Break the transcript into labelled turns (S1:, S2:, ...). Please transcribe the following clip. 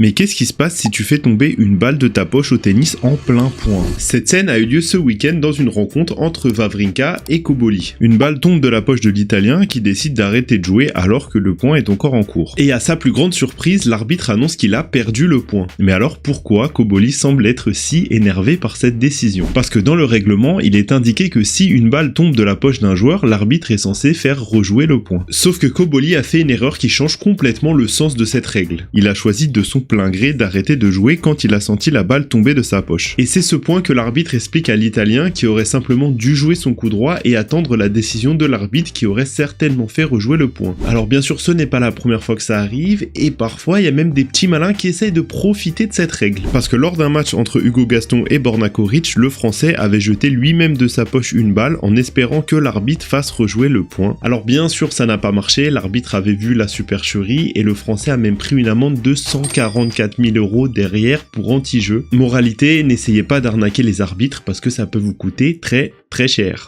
S1: Mais qu'est-ce qui se passe si tu fais tomber une balle de ta poche au tennis en plein point? Cette scène a eu lieu ce week-end dans une rencontre entre Wawrinka et Cobolli. Une balle tombe de la poche de l'Italien qui décide d'arrêter de jouer alors que le point est encore en cours. Et à sa plus grande surprise, l'arbitre annonce qu'il a perdu le point. Mais alors pourquoi Cobolli semble être si énervé par cette décision? Parce que dans le règlement, il est indiqué que si une balle tombe de la poche d'un joueur, l'arbitre est censé faire rejouer le point. Sauf que Cobolli a fait une erreur qui change complètement le sens de cette règle. Il a choisi de son plein gré d'arrêter de jouer quand il a senti la balle tomber de sa poche. Et c'est ce point que l'arbitre explique à l'Italien qui aurait simplement dû jouer son coup droit et attendre la décision de l'arbitre qui aurait certainement fait rejouer le point. Alors bien sûr ce n'est pas la première fois que ça arrive et parfois il y a même des petits malins qui essayent de profiter de cette règle. Parce que lors d'un match entre Hugo Gaston et Borna Coric, le français avait jeté lui-même de sa poche une balle en espérant que l'arbitre fasse rejouer le point. Alors bien sûr ça n'a pas marché, l'arbitre avait vu la supercherie et le français a même pris une amende de 144 000 € derrière pour anti-jeu. Moralité, n'essayez pas d'arnaquer les arbitres parce que ça peut vous coûter très cher.